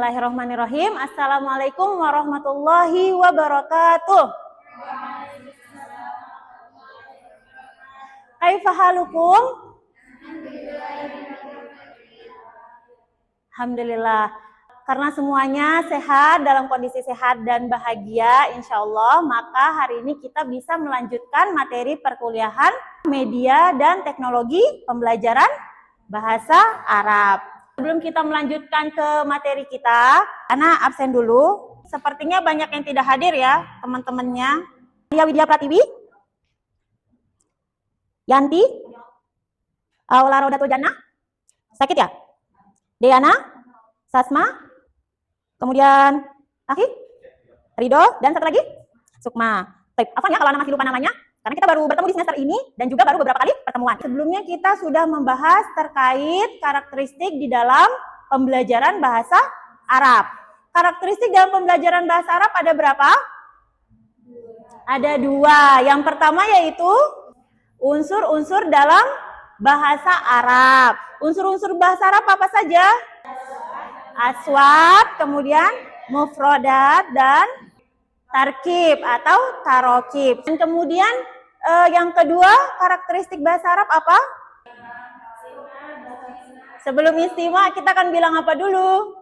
Bismillahirrahmanirrahim. Assalamualaikum warahmatullahi wabarakatuh. Kaifa halukum? Alhamdulillah. Karena semuanya sehat, dalam kondisi sehat dan bahagia, insya Allah, maka hari ini kita bisa melanjutkan materi perkuliahan media dan teknologi pembelajaran bahasa Arab. Sebelum kita melanjutkan ke materi kita, Ana absen dulu. Sepertinya banyak yang tidak hadir ya, teman-temannya. Widya Pratiwi, Yanti, Aula Rodatul Jannah, sakit ya? Deana, Sasma, kemudian Aki, Rido, dan satu lagi Sukma. Apa ya kalau Ana masih lupa namanya? Karena kita baru bertemu di semester ini dan juga baru beberapa kali pertemuan. Sebelumnya kita sudah membahas terkait karakteristik di dalam pembelajaran bahasa Arab. Karakteristik dalam pembelajaran bahasa Arab ada berapa? Ada dua. Yang pertama yaitu unsur-unsur dalam bahasa Arab. Unsur-unsur bahasa Arab apa saja? Aswat, kemudian mufrodat, dan tarkib atau tarokib. Dan kemudian yang kedua, karakteristik bahasa Arab apa? Sebelum istimewa kita akan bilang apa dulu?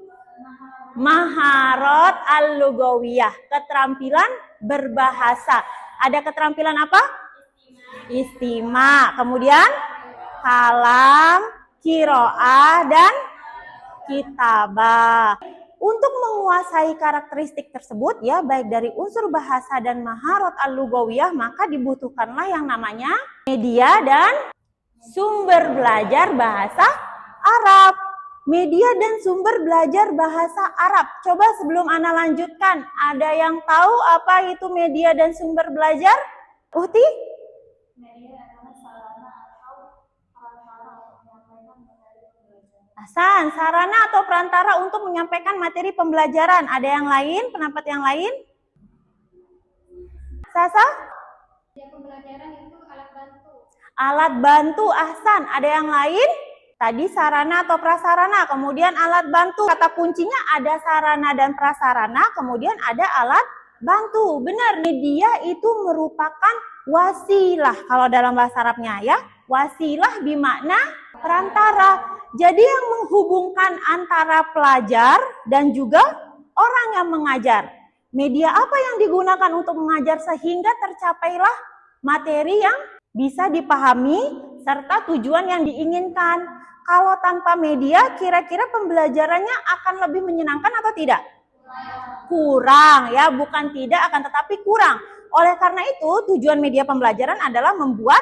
Maharot al-lugawiyah, keterampilan berbahasa. Ada keterampilan apa? Istima. Kemudian kalam, kiroah, dan kitabah. Untuk menguasai karakteristik tersebut ya, baik dari unsur bahasa dan maharot al-lugawiyah, maka dibutuhkanlah yang namanya media dan sumber belajar bahasa Arab. Media dan sumber belajar bahasa Arab. Coba sebelum Ana lanjutkan, ada yang tahu apa itu media dan sumber belajar? Uhti? Hasan, sarana atau perantara untuk menyampaikan materi pembelajaran. Ada yang lain? Pendapat yang lain? Sasa? Pembelajaran itu alat bantu. Alat bantu, Ahsan. Ada yang lain? Tadi sarana atau prasarana, kemudian alat bantu. Kata kuncinya ada sarana dan prasarana, kemudian ada alat bantu. Benar, media itu merupakan wasilah kalau dalam bahasa Arabnya ya. Wasilah bermakna perantara. Jadi yang menghubungkan antara pelajar dan juga orang yang mengajar. Media apa yang digunakan untuk mengajar sehingga tercapailah materi yang bisa dipahami serta tujuan yang diinginkan. Kalau tanpa media, kira-kira pembelajarannya akan lebih menyenangkan atau tidak? Kurang ya, bukan tidak akan tetapi kurang. Oleh karena itu, tujuan media pembelajaran adalah membuat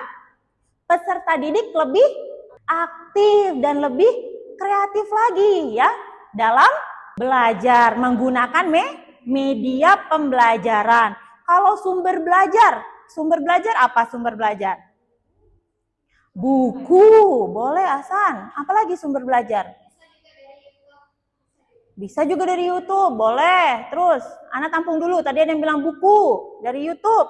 peserta didik lebih aktif dan lebih kreatif lagi ya dalam belajar menggunakan media pembelajaran. Kalau sumber belajar apa sumber belajar? Buku, boleh Hasan. Apalagi sumber belajar? Bisa juga dari YouTube, boleh. Terus, Ana tampung dulu. Tadi ada yang bilang buku dari YouTube.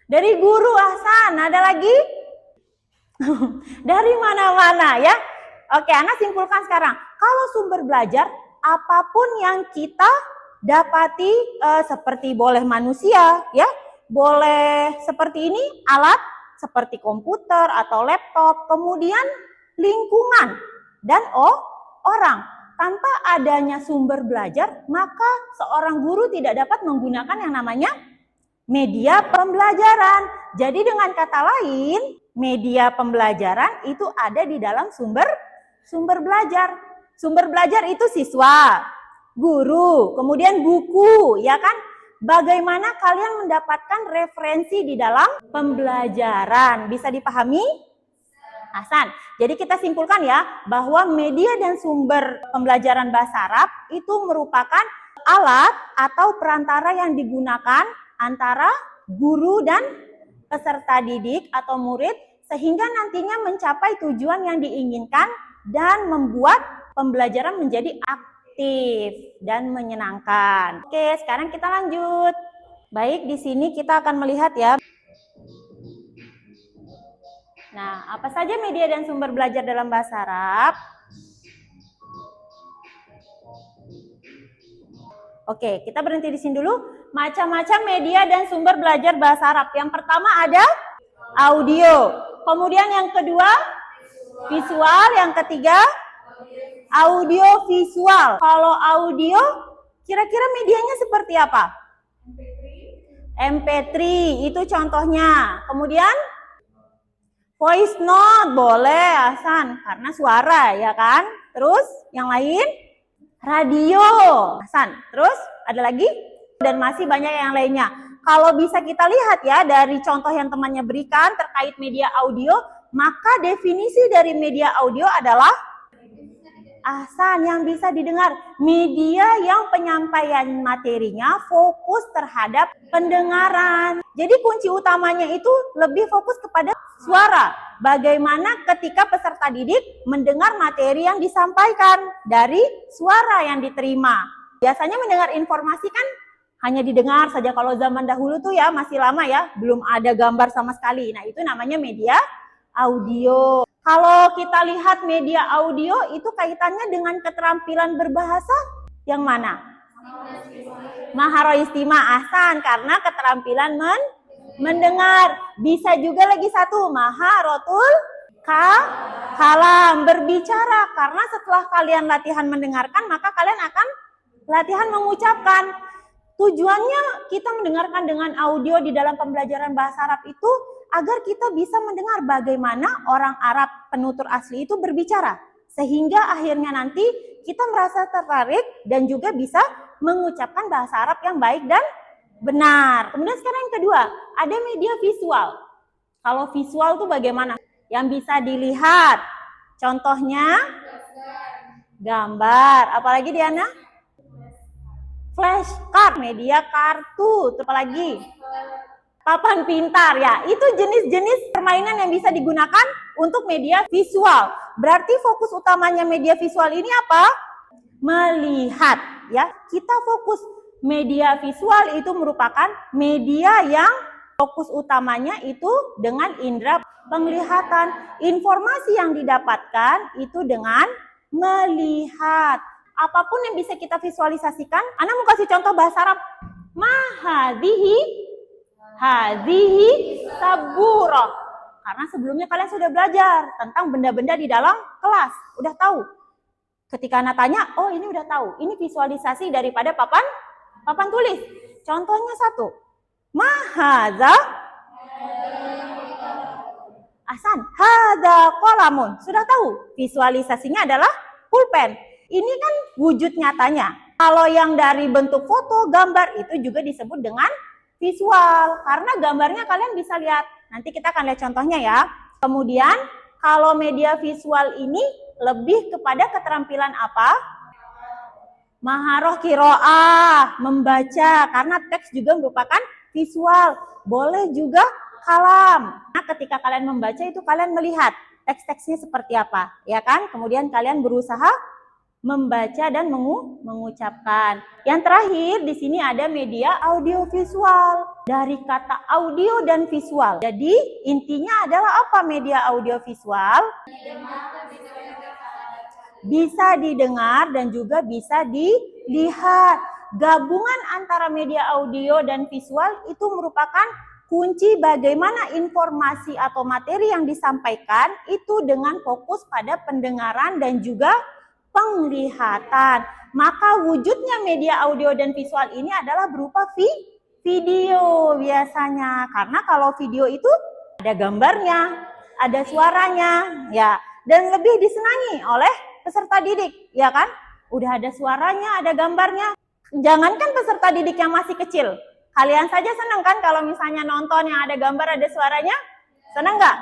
Dari guru Hasan, ada lagi? Dari mana-mana ya. Oke, Ana simpulkan sekarang. Kalau sumber belajar, apapun yang kita dapati seperti boleh manusia ya, boleh seperti ini alat seperti komputer atau laptop, kemudian lingkungan dan orang. Tanpa adanya sumber belajar, maka seorang guru tidak dapat menggunakan yang namanya media pembelajaran. Jadi dengan kata lain, media pembelajaran itu ada di dalam sumber belajar. Sumber belajar itu siswa, guru, kemudian buku, ya kan? Bagaimana kalian mendapatkan referensi di dalam pembelajaran? Bisa dipahami? Hasan. Jadi kita simpulkan ya, bahwa media dan sumber pembelajaran bahasa Arab itu merupakan alat atau perantara yang digunakan antara guru dan peserta didik atau murid sehingga nantinya mencapai tujuan yang diinginkan dan membuat pembelajaran menjadi aktif dan menyenangkan. Oke, sekarang kita lanjut. Baik, di sini kita akan melihat ya. Nah, apa saja media dan sumber belajar dalam bahasa Arab? Oke, kita berhenti di sini dulu. Macam-macam media dan sumber belajar bahasa Arab. Yang pertama ada audio. Kemudian yang kedua visual. Yang ketiga audio visual. Kalau audio, kira-kira medianya seperti apa? MP3 itu contohnya. Kemudian voice note boleh, Hasan, karena suara ya kan. Terus yang lain radio, Hasan. Terus ada lagi dan masih banyak yang lainnya. Kalau bisa kita lihat ya dari contoh yang temannya berikan terkait media audio, maka definisi dari media audio adalah Ahsan, yang bisa didengar. Media yang penyampaian materinya fokus terhadap pendengaran. Jadi kunci utamanya itu lebih fokus kepada suara. Bagaimana ketika peserta didik mendengar materi yang disampaikan dari suara yang diterima. Biasanya mendengar informasi kan hanya didengar saja. Kalau zaman dahulu tuh ya masih lama ya, belum ada gambar sama sekali. Nah, itu namanya media audio. Kalau kita lihat media audio itu kaitannya dengan keterampilan berbahasa yang mana? Maharoistima, Ahsan, karena keterampilan mendengar. Bisa juga lagi satu, maharotul kalam, berbicara. Karena setelah kalian latihan mendengarkan, maka kalian akan latihan mengucapkan. Tujuannya kita mendengarkan dengan audio di dalam pembelajaran bahasa Arab itu agar kita bisa mendengar bagaimana orang Arab penutur asli itu berbicara. Sehingga akhirnya nanti kita merasa tertarik dan juga bisa mengucapkan bahasa Arab yang baik dan benar. Kemudian sekarang yang kedua, ada media visual. Kalau visual itu bagaimana? Yang bisa dilihat. Contohnya gambar. Apalagi Diana? Flashcard, media kartu. Apalagi? Papan pintar ya, itu jenis-jenis permainan yang bisa digunakan untuk media visual. Berarti fokus utamanya media visual ini apa? Melihat ya. Kita fokus media visual itu merupakan media yang fokus utamanya itu dengan indera penglihatan. Informasi yang didapatkan itu dengan melihat. Apapun yang bisa kita visualisasikan, Ana mau kasih contoh bahasa Arab. Hadhihi sabura. Karena sebelumnya kalian sudah belajar tentang benda-benda di dalam kelas. Udah tahu. Ketika Ana tanya, oh ini udah tahu. Ini visualisasi daripada papan tulis. Contohnya satu. Mahaza. Ahsan. Hadza qalamun. Sudah tahu. Visualisasinya adalah pulpen. Ini kan wujud nyatanya. Kalau yang dari bentuk foto, gambar itu juga disebut dengan visual, karena gambarnya kalian bisa lihat. Nanti kita akan lihat contohnya ya. Kemudian kalau media visual ini lebih kepada keterampilan apa? Maharoh kiroah, membaca, karena teks juga merupakan visual. Boleh juga kalam. Nah, ketika kalian membaca itu kalian melihat teks-teksnya seperti apa, ya kan? Kemudian kalian berusaha membaca dan mengucapkan. Yang terakhir di sini ada media audiovisual. Dari kata audio dan visual. Jadi intinya adalah apa media audiovisual? Bisa didengar dan juga bisa dilihat. Gabungan antara media audio dan visual itu merupakan kunci bagaimana informasi atau materi yang disampaikan itu dengan fokus pada pendengaran dan juga penglihatan. Maka wujudnya media audio dan visual ini adalah berupa video biasanya. Karena kalau video itu ada gambarnya, ada suaranya, ya, dan lebih disenangi oleh peserta didik, ya kan? Udah ada suaranya, ada gambarnya. Jangankan peserta didik yang masih kecil, kalian saja senang kan kalau misalnya nonton yang ada gambar, ada suaranya? Senang nggak?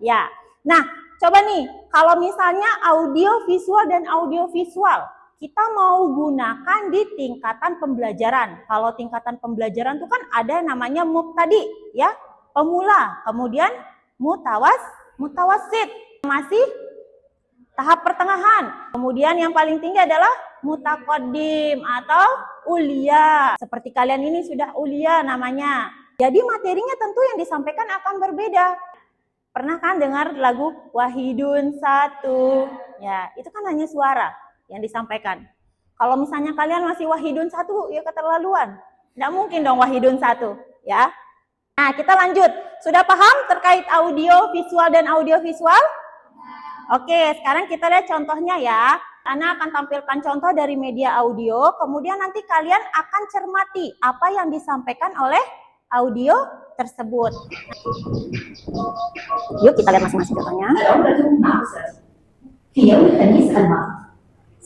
Ya. Nah, coba nih, kalau misalnya audio visual dan audio visual, kita mau gunakan di tingkatan pembelajaran. Kalau tingkatan pembelajaran itu kan ada namanya mubtadi, ya, pemula. Kemudian mutawassit, masih tahap pertengahan. Kemudian yang paling tinggi adalah mutaqaddim atau ulia. Seperti kalian ini sudah ulia namanya. Jadi materinya tentu yang disampaikan akan berbeda. Pernah kan dengar lagu Wahidun Satu? Ya, itu kan hanya suara yang disampaikan. Kalau misalnya kalian masih Wahidun 1, ya keterlaluan. Nggak mungkin dong Wahidun 1, ya. Nah, kita lanjut. Sudah paham terkait audio visual dan audio visual? Oke, sekarang kita lihat contohnya ya. Ana akan tampilkan contoh dari media audio, kemudian nanti kalian akan cermati apa yang disampaikan oleh audio tersebut. Yuk kita lihat masing-masing contohnya. في يوم الخميس الماضي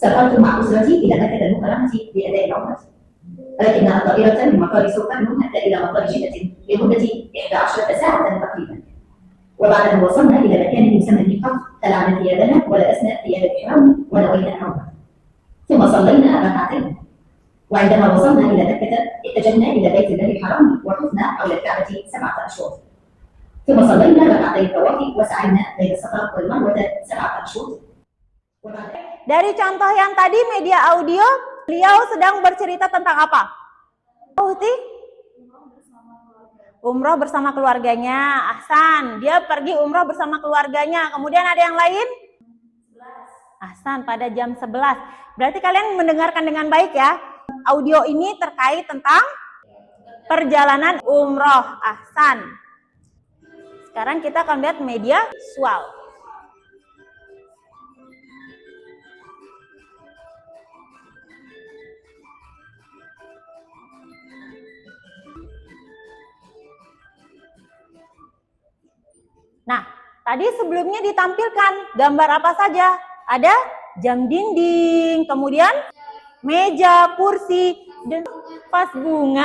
سافرت مع أسرتي إلى مكة المكرمة لأداء العمرة، ولكن الطائرة من مطار سوكا حتى إلى مطار جدة لمدة 11 ساعة تقريبا. وبعد أن وصلنا إلى مكان يسمى الميقات خلعنا ثيابنا ولبسنا ثياب الإحرام ونوينا العمرة، ثم صلينا ركعتين. وعندما وصلنا إلى مكة اتجهنا إلى بيت الله الحرام وطفنا حول الكعبة 7 أشواط، ثم صلينا ركعتي الطواف وسعينا بين الصفا والمروة 7 أشواط. Dari contoh yang tadi media audio, beliau sedang bercerita tentang apa? Umroh bersama keluarganya. Ahsan, dia pergi umroh bersama keluarganya. Kemudian ada yang lain? Ahsan, pada jam 11. Berarti kalian mendengarkan dengan baik ya. Audio ini terkait tentang perjalanan umroh. Ahsan. Sekarang kita akan lihat media visual. Nah, tadi sebelumnya ditampilkan gambar apa saja? Ada jam dinding, kemudian meja, kursi, dan vas bunga.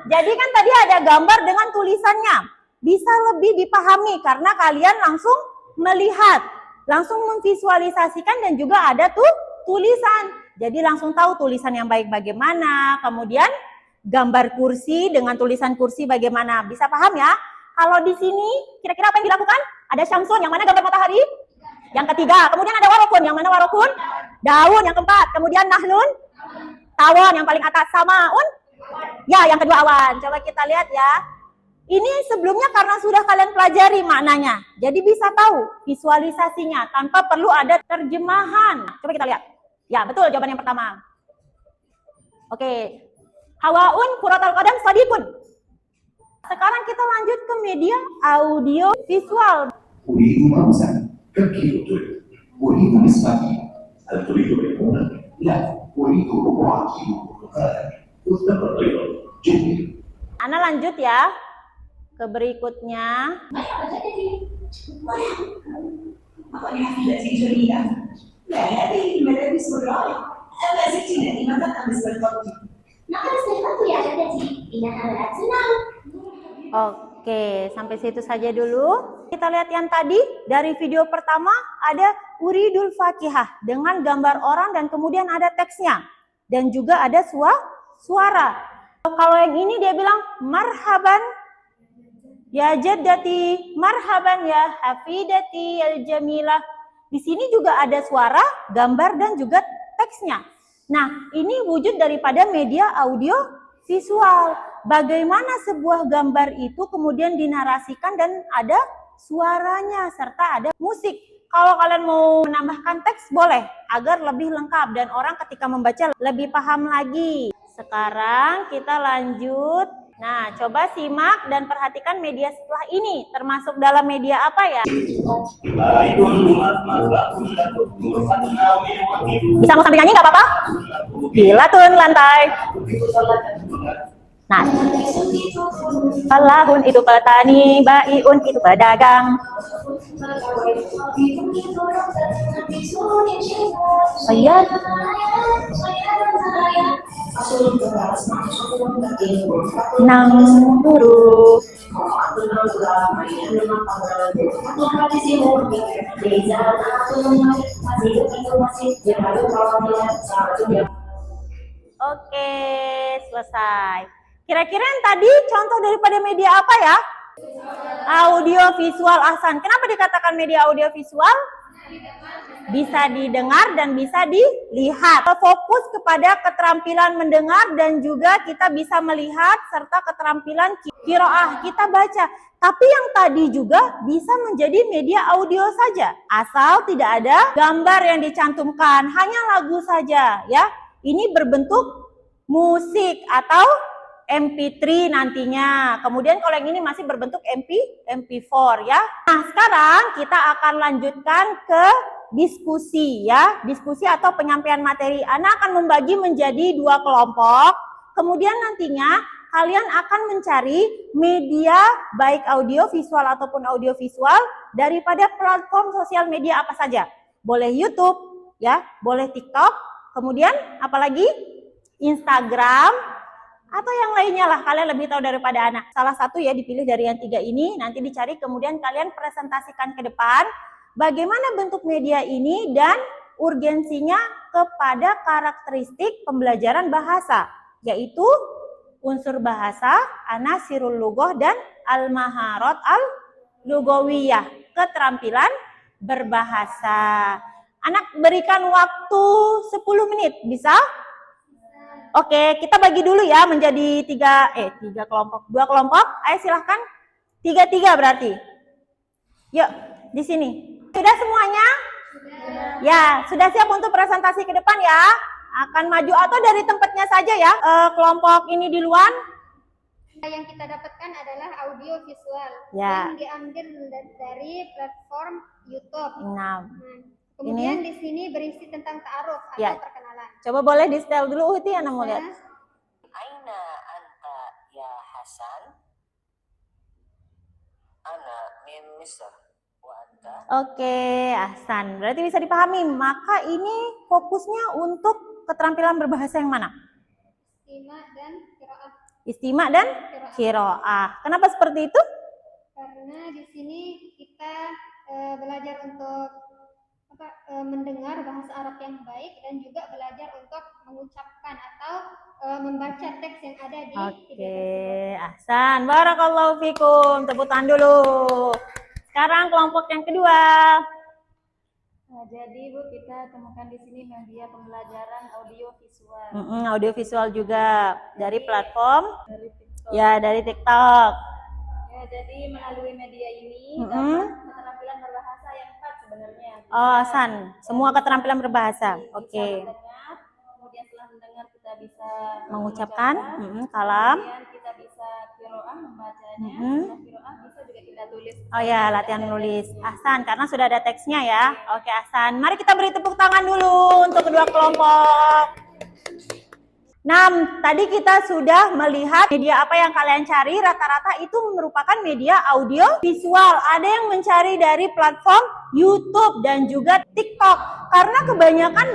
Jadi kan tadi ada gambar dengan tulisannya. Bisa lebih dipahami karena kalian langsung melihat, langsung memvisualisasikan dan juga ada tuh tulisan. Jadi langsung tahu tulisan yang baik bagaimana, kemudian gambar kursi dengan tulisan kursi bagaimana. Bisa paham ya? Kalau di sini, kira-kira apa yang dilakukan? Ada Syamsun, yang mana gambar matahari? Yang ketiga. Kemudian ada Warokun, yang mana Warokun? Daun, yang keempat. Kemudian Nahlun, tawon, yang paling atas. Samaun, ya, yang kedua awan. Coba kita lihat ya. Ini sebelumnya karena sudah kalian pelajari maknanya. Jadi bisa tahu visualisasinya, tanpa perlu ada terjemahan. Coba kita lihat. Ya, betul jawaban yang pertama. Oke. Hawaun, kuratul qadam, sadiqun. Sekarang kita lanjut ke media audio visual. أريد رمزا كم كيلو تريد؟ أريد نصف كيلو. هل تريد ليمونا؟ لا، أريد ربع كيلو برتقالا. اذهب أيضا. جميل. Ana lanjut ya ke berikutnya. أقول حفيدتي جميلة. لا هذه الملابس الرائعة. أما زلت نائمة أم استيقظت؟ لقد استيقظت يا جدتي. إنها ملابس النوم. Oke, sampai situ saja dulu. Kita lihat yang tadi dari video pertama ada Uridul Fakihah dengan gambar orang dan kemudian ada teksnya dan juga ada suara. Kalau yang ini dia bilang marhaban ya jaddati, marhaban ya hafidati al jamilah. Di sini juga ada suara, gambar dan juga teksnya. Nah, ini wujud daripada media audio visual. Bagaimana sebuah gambar itu kemudian dinarasikan dan ada suaranya serta ada musik. Kalau kalian mau menambahkan teks boleh agar lebih lengkap dan orang ketika membaca lebih paham lagi. Sekarang kita lanjut. Nah, coba simak dan perhatikan media setelah ini termasuk dalam media apa ya? Bisa mau sambil nyanyi nggak apa-apa? Hilatun lantai. Nah, falahun itu petani, baiun itu pedagang. Ayat. Nang huruf. Oke, selesai. Kira-kira yang tadi contoh daripada media apa ya? Audio visual Ahsan. Kenapa dikatakan media audio visual? bisa didengar dan bisa dilihat. Fokus kepada keterampilan mendengar dan juga kita bisa melihat serta keterampilan qiraah, kita baca. Tapi yang tadi juga bisa menjadi media audio saja, asal tidak ada gambar yang dicantumkan, hanya lagu saja ya. Ini berbentuk musik atau MP3 nantinya. Kemudian kalau yang ini masih berbentuk MP4 ya. Nah, sekarang kita akan lanjutkan ke diskusi ya. Diskusi atau penyampaian materi. Ana akan membagi menjadi 2 kelompok. Kemudian nantinya kalian akan mencari media baik audio visual ataupun audio visual daripada platform sosial media apa saja. Boleh YouTube ya, boleh TikTok, kemudian apalagi Instagram atau yang lainnya lah, kalian lebih tahu daripada anak. Salah satu ya dipilih dari yang 3 ini, nanti dicari kemudian kalian presentasikan ke depan bagaimana bentuk media ini dan urgensinya kepada karakteristik pembelajaran bahasa, yaitu unsur bahasa, anasirul lughah dan al-maharat al-lughawiyah, keterampilan berbahasa. Anak berikan waktu 10 menit, bisa? Oke, kita bagi dulu ya menjadi 2 kelompok. Ayo silahkan. 3-3 berarti. Yuk, di sini. Sudah semuanya? Ya, sudah siap untuk presentasi ke depan ya? Akan maju atau dari tempatnya saja ya? Kelompok ini di luar. Yang kita dapatkan adalah audio visual Ya. yang diambil dari platform YouTube. Nah, Kemudian di sini berisi tentang ta'aruf atau Ya. perkenalan. coba boleh di setel dulu Uti, Ana mau lihat. Aina anta ya Hasan? Ana min Misr wa anta? Oke, Ahsan. Berarti bisa dipahami. Maka ini fokusnya untuk keterampilan berbahasa yang mana? Istima dan qiraah. Istima dan qiraah. Kenapa seperti itu? Karena di sini kita belajar untuk mendengar bahasa Arab yang baik dan juga belajar untuk mengucapkan atau membaca teks yang ada di video Oke, tersebut. Ahsan. Barakallahu fikum. Tepuk tangan dulu. Sekarang kelompok yang kedua. Nah, jadi Bu, kita temukan di sini media pembelajaran audio visual Audio visual juga dari platform. dari TikTok. Ya, dari TikTok. Ya, jadi melalui media ini Mm-mm. dapat keterampilan berbahasa yang 4 sebenarnya. Oh, Ahsan. Semua keterampilan berbahasa. Bisa Oke. mendengar, kemudian setelah mendengar kita bisa Mengucapkan, mengucapkan, kalam. kemudian kita bisa qiraah membacanya, Mm-mm. setelah qiraah bisa juga kita tulis. Oh ya, latihan menulis. Ahsan, karena sudah ada teksnya ya. Oke, Ahsan. Mari kita beri tepuk tangan dulu untuk kedua kelompok. Nah, tadi kita sudah melihat media apa yang kalian cari. Rata-rata itu merupakan media audio visual. Ada yang mencari dari platform YouTube dan juga TikTok. Karena kebanyakan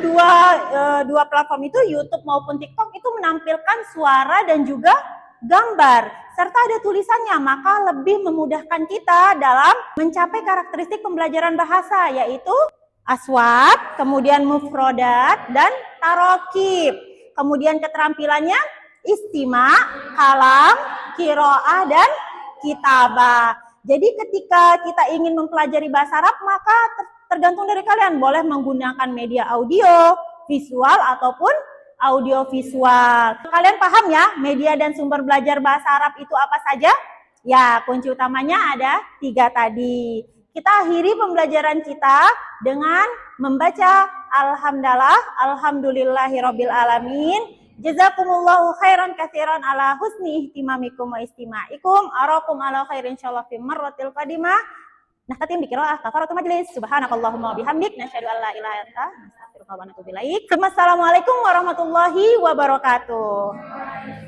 dua platform itu, YouTube maupun TikTok, itu menampilkan suara dan juga gambar. Serta ada tulisannya, maka lebih memudahkan kita dalam mencapai karakteristik pembelajaran bahasa, yaitu aswat, kemudian mufrodat, dan tarokib. Kemudian keterampilannya istima, kalam, qiraah, dan kitabah. Jadi ketika kita ingin mempelajari bahasa Arab, maka tergantung dari kalian. Boleh menggunakan media audio, visual, ataupun audio visual. Kalian paham ya media dan sumber belajar bahasa Arab itu apa saja? Ya, kunci utamanya ada 3 tadi. Kita akhiri pembelajaran kita dengan membaca alhamdulillahirabbil alamin. Jazakumullahu khairan katsiran ala husni ihtimamikum wa istimaikum. Arakum ala khairin insyaallah fi marratil qadimah. Nahtatim bi qiraah kafaratul majlis. Subhanakallahumma wa bihamdik nasyhadu an la ilaha illa anta nastaghfiruka wa natubu ilaik. Assalamualaikum warahmatullahi wabarakatuh.